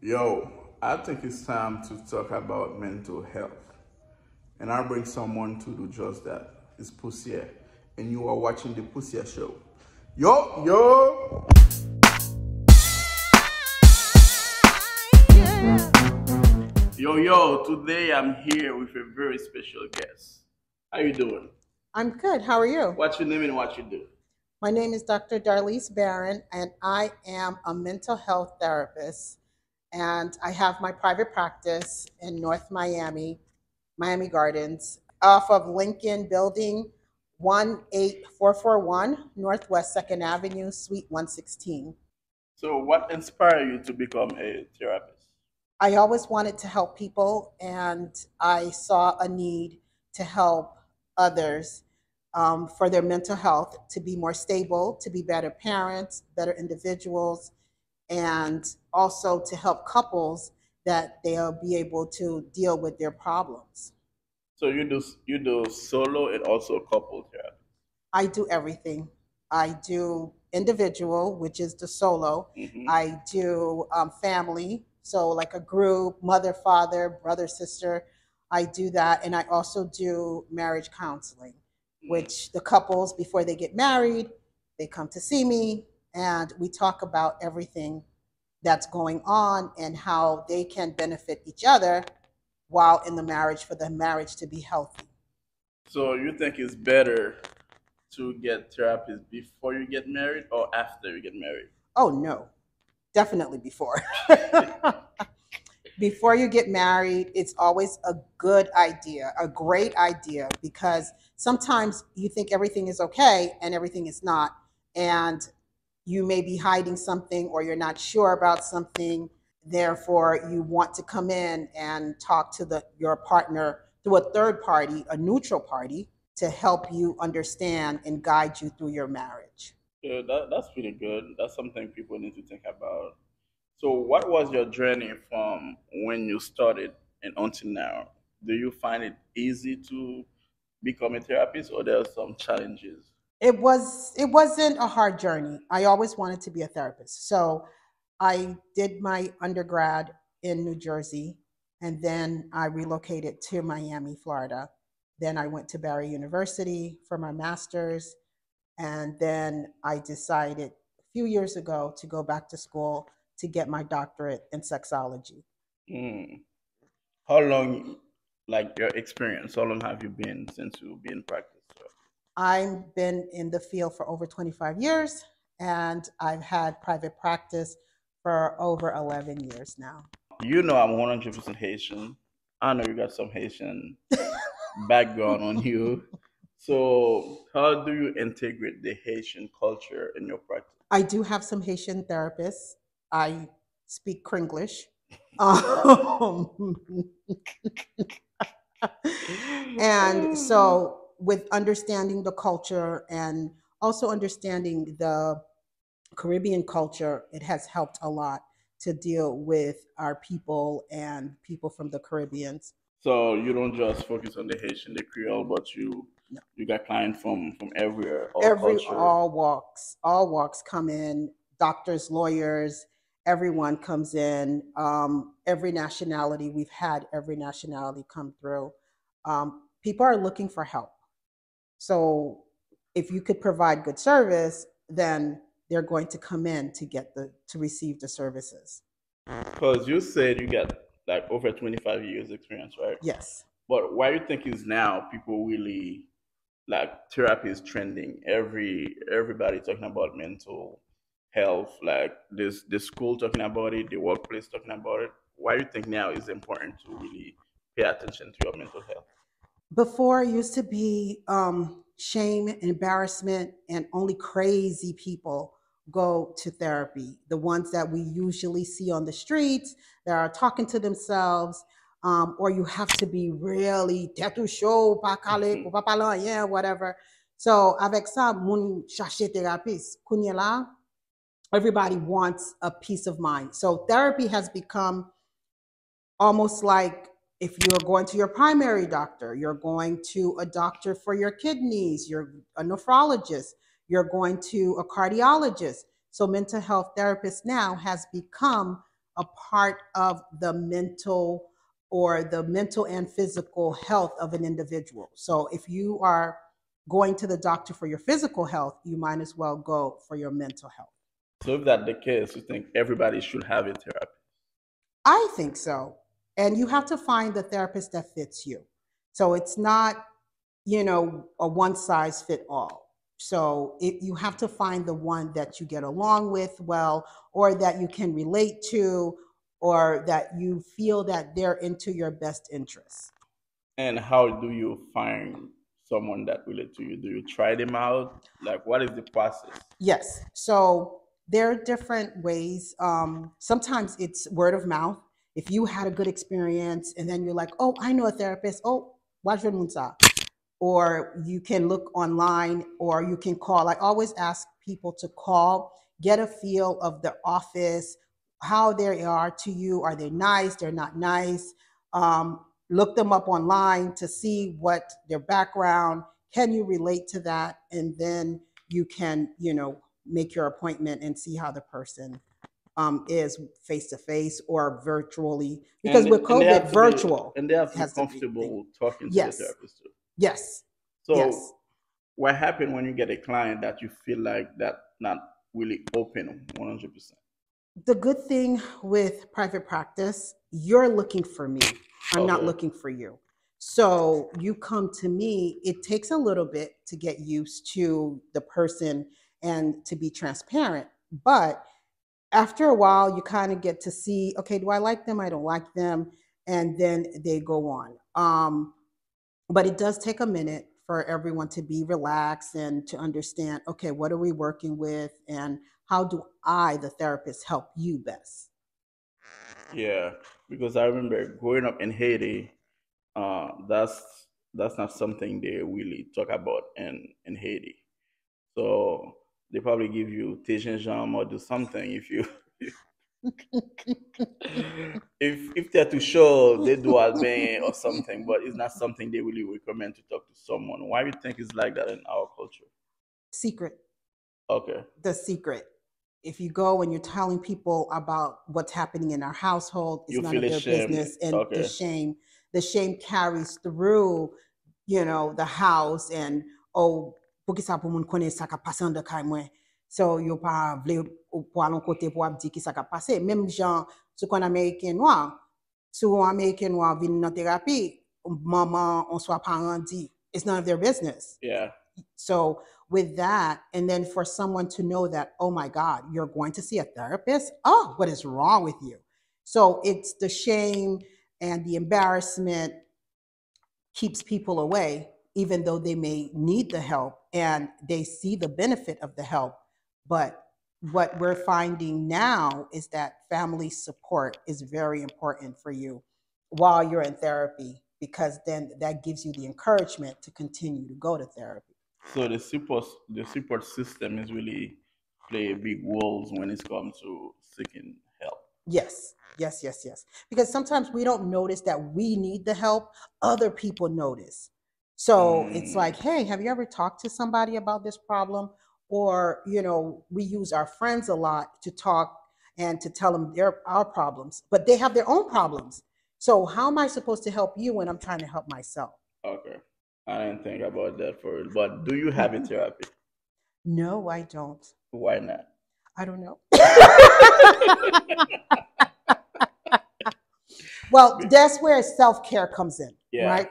Yo, I think it's time to talk about mental health. And I bring someone to do just that. It's Pousye. And you are watching the Pousye Show. Yo, yo! Yo, today I'm here with a very special guest. How you doing? I'm good. How are you? What's your name and what you do? My name is Dr. Darlise Barron, and I am a mental health therapist. And I have my private practice in North Miami, Miami Gardens, off of Lincoln Building 18441 Northwest 2nd Avenue, Suite 116. So, what inspired you to become a therapist? I always wanted to help people, and I saw a need to help others for their mental health, to be more stable, to be better parents, better individuals, and also to help couples that they'll be able to deal with their problems. So you do solo and also couple therapy. I do everything. I do individual, which is the solo. I do family, so like a group, mother, father, brother, sister. I do that. And I also do marriage counseling, which the couples, before they get married, they come to see me and we talk about everything that's going on and how they can benefit each other while in the marriage for the marriage to be healthy. So you think it's better to get therapist before you get married or after you get married? Oh, no, definitely before. Before you get married, it's always a good idea, a great idea, because sometimes you think everything is okay and everything is not. And you may be hiding something or you're not sure about something. Therefore, you want to come in and talk to your partner through a third party, a neutral party, to help you understand and guide you through your marriage. Yeah, that's pretty good. That's something people need to think about. So what was your journey from when you started and until now? Do you find it easy to become a therapist or there are some challenges? It wasn't a hard journey. I always wanted to be a therapist. So I did my undergrad in New Jersey, and then I relocated to Miami, Florida. Then I went to Barry University for my master's, and then I decided a few years ago to go back to school to get my doctorate in sexology. Mm. How long, like your experience, how long have you been since you've been practicing? I've been in the field for over 25 years, and I've had private practice for over 11 years now. You know I'm 100% Haitian. I know you got some Haitian background on you. So how do you integrate the Haitian culture in your practice? I do have some Haitian therapists. I speak Kringlish. Um, and so, with understanding the culture and also understanding the Caribbean culture, it has helped a lot to deal with our people and people from the Caribbeans. So you don't just focus on the Haitian, the Creole, but No. you got clients from everywhere, all Every culture. all walks come in. Doctors, lawyers, everyone comes in. Every nationality, we've had every nationality come through. People are looking for help. So if you could provide good service, then they're going to come in to get to receive the services. Because you said you got like over 25 years experience, right? Yes. But why you think is now people really like therapy is trending. Everybody talking about mental health, like this the school talking about it, the workplace talking about it. Why you think now is important to really pay attention to your mental health? Before it used to be shame and embarrassment, and only crazy people go to therapy. The ones that we usually see on the streets that are talking to themselves, or you have to be really tête chaud, pas calé, pour pas parler rien, whatever. So avec ça, moun chercher thérapeute. Kounya la, everybody wants a peace of mind. So therapy has become almost like, if you're going to your primary doctor, you're going to a doctor for your kidneys, you're a nephrologist, you're going to a cardiologist. So mental health therapist now has become a part of the mental or the mental and physical health of an individual. So if you are going to the doctor for your physical health, you might as well go for your mental health. So if that's the case, you think everybody should have a therapy? I think so. And you have to find the therapist that fits you. So it's not, a one size fit all. So you have to find the one that you get along with well, or that you can relate to, or that you feel that they're into your best interests. And how do you find someone that relate to you? Do you try them out? Like, what is the process? Yes. So there are different ways. Sometimes it's word of mouth. If you had a good experience and then you're like, oh, I know a therapist. Oh, watch your munsa. Or you can look online or you can call. I always ask people to call, get a feel of the office, how they are to you. Are they nice? They're not nice. Look them up online to see what their background. Can you relate to that? And then you can, make your appointment and see how the person is face to face or virtually. Because with And they have COVID, to be virtual and they have to be has to be thing. comfortable talking to the Yes, therapist too. yes, So yes. what happened when you get a client that you feel like that not really open 100%? The good thing with private practice, you're looking for me. I'm not Okay. looking for you. So you come to me, it takes a little bit to get used to the person and to be transparent. But after a while, you kind of get to see, okay, do I like them? I don't like them. And then they go on. But it does take a minute for everyone to be relaxed and to understand, okay, what are we working with? And how do I, the therapist, help you best? Yeah, because I remember growing up in Haiti, that's not something they really talk about in Haiti. So they probably give you Tejan or do something if you if they're too sure they do Albany or something, but it's not something they really recommend to talk to someone. Why do you think it's like that in our culture? Secret, Okay. the secret. If you go and you're telling people about what's happening in our household, it's You none feel of their ashamed. business. And Okay. the shame carries through, the house. And oh, pou ki sa pou moun kone sa ka pase an de kay mwen. So yo pa vle ou pou alon kote pou ap di ki sa ka pase. Même jan, sou kon Ameriken noir, sou Ameriken noir vin nan terapi, maman, on soit parent di, it's none of their business. Yeah. So with that, and then for someone to know that, oh my God, you're going to see a therapist, oh, what is wrong with you? So it's the shame and the embarrassment keeps people away, even though they may need the help and they see the benefit of the help. But what we're finding now is that family support is very important for you while you're in therapy, because then that gives you the encouragement to continue to go to therapy. So the support system is really play a big role when it comes to seeking help. Yes, yes, yes, yes. Because sometimes we don't notice that we need the help, other people notice. So it's Mm, like, hey, have you ever talked to somebody about this problem? Or, we use our friends a lot to talk and to tell them our problems, but they have their own problems. So how am I supposed to help you when I'm trying to help myself? okay. I didn't think about that for it. But do you have a therapy? No, I don't. Why not? I don't know. Well, that's where self care comes in, Yeah. right?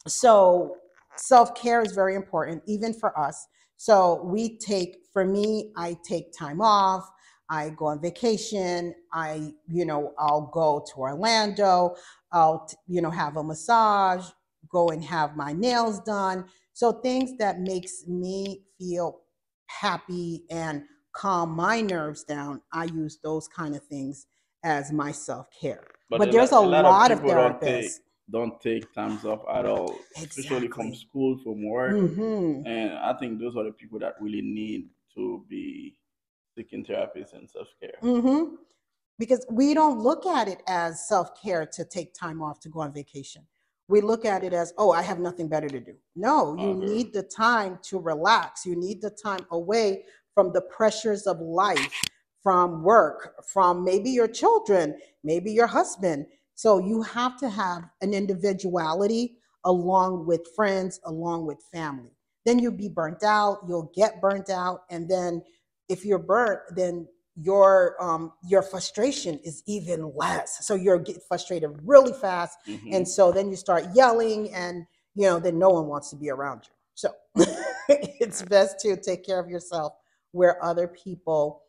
So self care is very important, even for us. So for me, I take time off. I go on vacation. I'll go to Orlando. I'll, have a massage, go and have my nails done. So things that makes me feel happy and calm my nerves down. I use those kind of things as my self care. But But there's a a lot of lot of people therapists. don't take times off at all, especially from Exactly. school, from work. Hmm. And I think those are the people that really need to be seeking therapists and self care. Hmm. Because we don't look at it as self care to take time off to go on vacation. We look at it as, oh, I have nothing better to do. No, you Okay. need the time to relax. You need the time away from the pressures of life, from work, from maybe your children, maybe your husband. So you have to have an individuality along with friends, along with family. Then you'll be burnt out, you'll get burnt out, and then if you're burnt, then your frustration is even less. So you're get frustrated really fast, and Hmm. so then you start yelling, and then no one wants to be around you. So it's best to take care of yourself where other people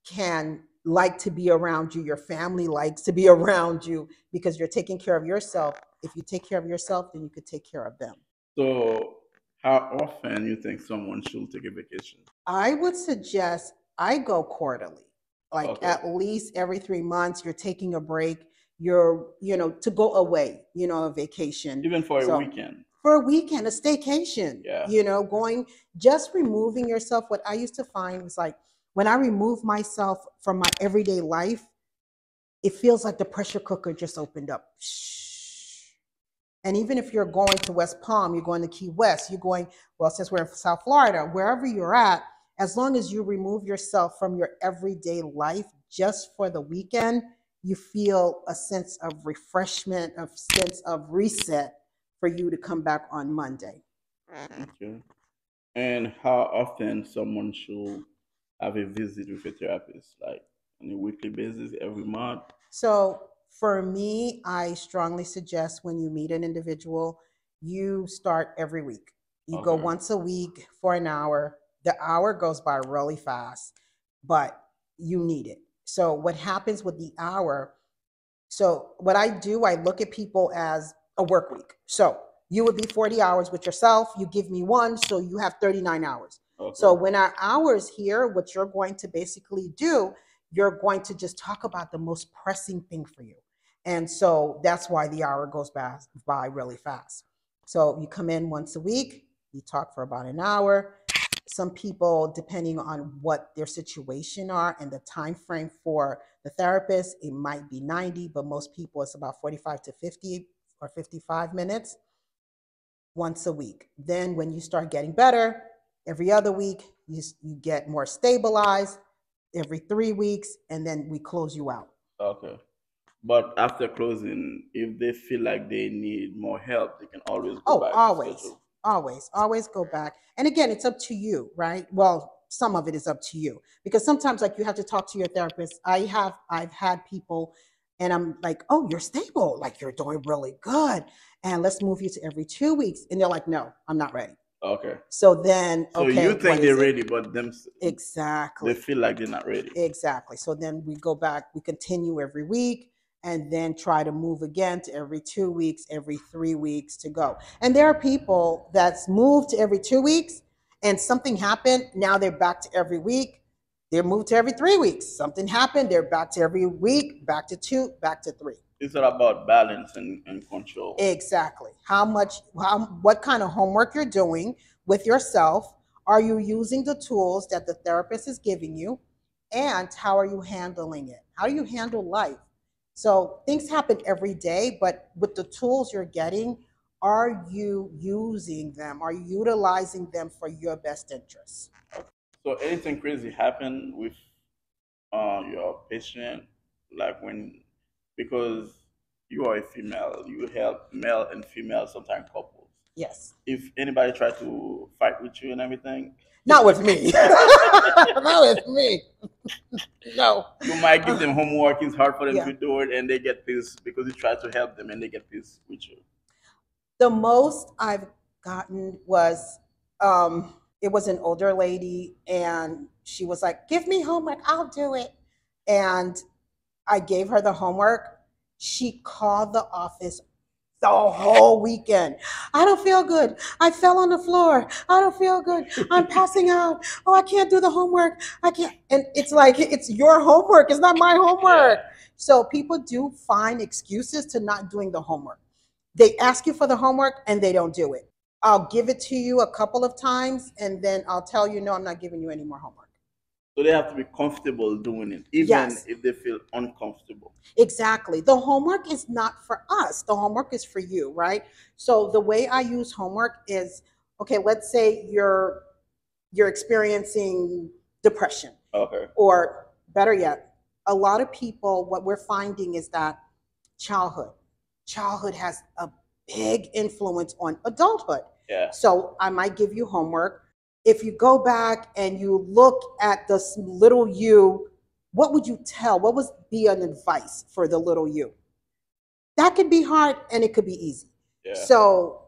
can like to be around you, your family likes to be around you, because you're taking care of yourself. If you take care of yourself, then you could take care of them. So, how often you think someone should take a vacation? I would suggest I go quarterly, like Okay, at least every 3 months. You're taking a break. You're, to go away, a vacation. even for a So weekend. for a weekend, a staycation, Yeah. going, just removing yourself. What I used to find was like when I remove myself from my everyday life, it feels like the pressure cooker just opened up. And even if you're going to West Palm, you're going to Key West, you're going, well, since we're in South Florida, wherever you're at, as long as you remove yourself from your everyday life just for the weekend, you feel a sense of refreshment, a sense of reset for you to come back on Monday. Okay. And how often someone should have a visit with a therapist? Like on a weekly basis, every month? So for me, I strongly suggest when you meet an individual, you start every week. You go Okay. once a week for an hour. The hour goes by really fast, but you need it. So what happens with the hour? So what I do, I look at people as a work week. So you would be 40 hours with yourself. You give me one, so you have 39 hours. So Okay. when our hours here, what you're going to basically do, you're going to just talk about the most pressing thing for you. And so that's why the hour goes by really fast. So you come in once a week, you talk for about an hour. Some people, depending on what their situation are and the time frame for the therapist, it might be 90, but most people it's about 45 to 50 or 55 minutes once a week. Then when you start getting better, every other week, you get more stabilized, every 3 weeks, and then we close you out. Okay. But after closing, if they feel like they need more help, they can always go Oh, back to always, schedule. always go back. And again, it's up to you, right? Well, some of it is up to you because sometimes, like, you have to talk to your therapist. I've had people, and I'm like, "Oh, you're stable, like you're doing really good, and let's move you to every 2 weeks." And they're like, "No, I'm not ready." Okay. So then, So you okay, what think they're is it? ready, but they Exactly. feel like they're not ready. Exactly. So then we go back, we continue every week and then try to move again to every 2 weeks, every 3 weeks to go. And there are people that's moved to every 2 weeks and something happened. Now they're back to every week. They're moved to every 3 weeks. Something happened. They're back to every week, back to two, back to three. It's all about balance and control. Exactly. What kind of homework you're doing with yourself? Are you using the tools that the therapist is giving you? And how are you handling it? How do you handle life? So things happen every day, but with the tools you're getting, are you using them? Are you utilizing them for your best interests? So anything crazy happen with your patient, like when because you are a female, you help male and female sometimes couples. Yes. If anybody try to fight with you and everything, Not with me. Not with me. No. you might give them homework. It's hard for them Yeah. to do it, and they get pissed because you try to help them, and they get pissed with you. The most I've gotten was it was an older lady and she was like, "Give me homework, I'll do it." And I gave her the homework. She called the office the whole weekend. "I don't feel good. I fell on the floor. I don't feel good. I'm passing out. Oh, I can't do the homework. I can't." And it's like, it's your homework. It's not my Yeah. homework. So people do find excuses to not doing the homework. They ask you for the homework and they don't do it. I'll give it to you a couple of times and then I'll tell you, "No, I'm not giving you any more homework." So they have to be comfortable doing it, even Yes, if they feel uncomfortable. exactly. The homework is not for us. The homework is for you, right? So the way I use homework is, okay, let's say you're experiencing depression Okay. or Better yet, a lot of people, what we're finding is that childhood, childhood has a big influence on adulthood. Yeah. So I might give you homework. If you go back and you look at this little you, what would you tell? What would be an advice for the little you? That could be hard and it could be easy. Yeah. So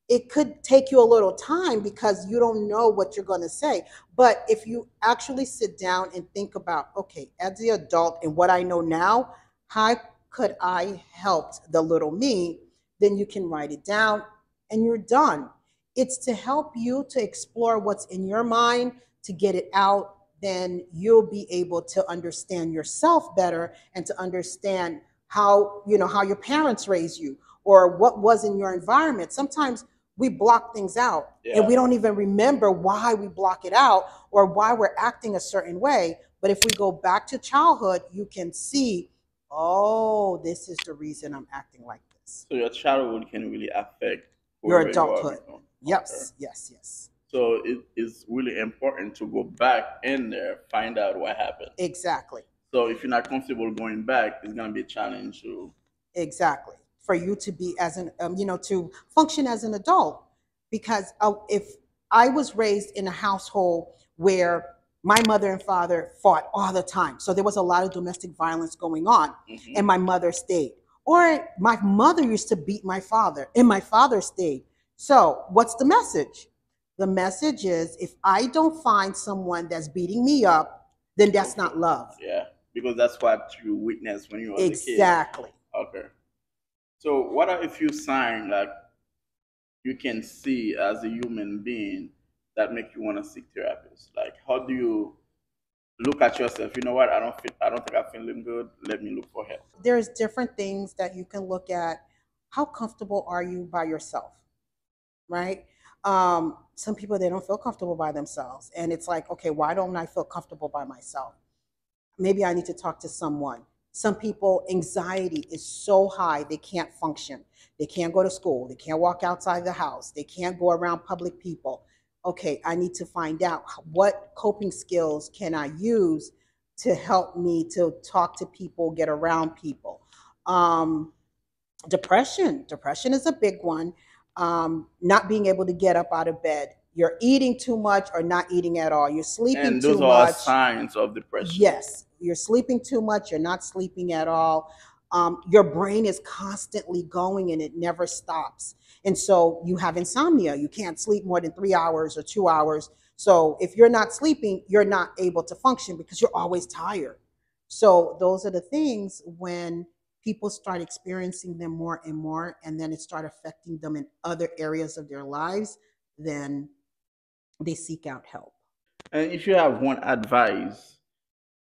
it could take you a little time because you don't know what you're going to say. But if you actually sit down and think about, okay, as the adult and what I know now, how could I help the little me? Then you can write it down and you're done. It's to help you to explore what's in your mind, to get it out. Then you'll be able to understand yourself better and to understand how, how your parents raised you or what was in your environment. Sometimes we block things out. Yeah. And we don't even remember why we block it out or why we're acting a certain way. But if we go back to childhood, you can see, oh, this is the reason I'm acting like this. So your childhood can really affect your adulthood. Yes, okay. Yes. So it is really important to go back in there, find out what happened. Exactly. So if you're not comfortable going back, it's going to be a challenge to. Exactly. For you to be as an, to function as an adult. Because if I was raised in a household where my mother and father fought all the time, so there was a lot of domestic violence going on, and my mother stayed. Or my mother used to beat my father, and my father stayed. So what's the message? The message is, if I don't find someone that's beating me up, then that's not love. Yeah, because that's what you witnessed when you were exactly. a kid. Okay. So what are a few signs like you can see as a human being that make you want to seek therapists? Like, how do you look at yourself? You know what? I don't think I'm feeling good. Let me look for help. There's different things that you can look at. How comfortable are you by yourself? Right? Some people, they don't feel comfortable by themselves, and it's like, okay, why don't I feel comfortable by myself? Maybe I need to talk to someone. Some people, anxiety is so high they can't function. They can't go to school. They can't walk outside the house. They can't go around public people. Okay, I need to find out what coping skills can I use to help me to talk to people, get around people. Depression is a big one. Not being able to get up out of bed. You're eating too much or not eating at all. You're sleeping too much. And those are signs of depression. Yes, you're sleeping too much. You're not sleeping at all. Your brain is constantly going and it never stops. And so you have insomnia. You can't sleep more than 3 hours or 2 hours. So if you're not sleeping, you're not able to function because you're always tired. So those are the things when people start experiencing them more and more, and then it start affecting them in other areas of their lives, then they seek out help. And if you have one advice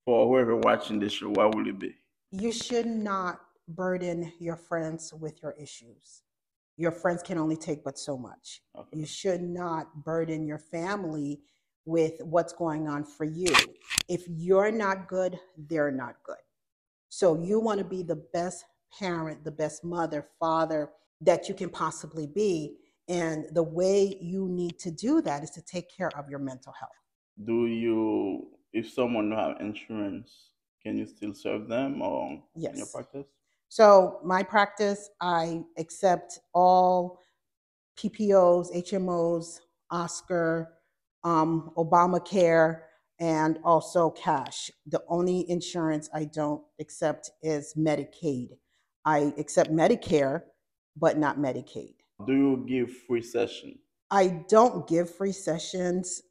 for whoever watching this show, what will it be? You should not burden your friends with your issues. Your friends can only take but so much. Okay. You should not burden your family with what's going on for you. If you're not good, they're not good. So you want to be the best parent, the best mother, father that you can possibly be. And the way you need to do that is to take care of your mental health. If someone don't have insurance, can you still serve them or yes. in your practice? So my practice, I accept all PPOs, HMOs, Oscar, Obamacare, and also cash. The only insurance I don't accept is Medicaid. I accept Medicare, but not Medicaid. Do you give free sessions? I don't give free sessions.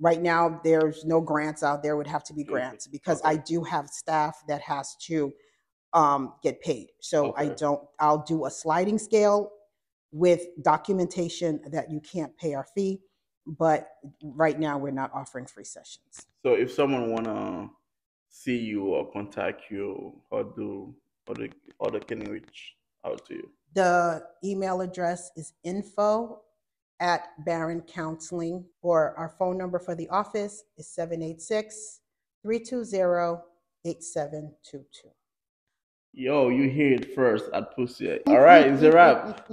Right now, there's no grants out there. It would have to be grants because okay. I do have staff that has to get paid. So okay. I'll do a sliding scale with documentation that you can't pay our fee. But right now, we're not offering free sessions. So if someone want to see you or contact you, how they can reach out to you? The email address is info@Barron Counseling, or our phone number for the office is 786-320-8722. Yo, you hear it first at Pousye. All right, it's a wrap.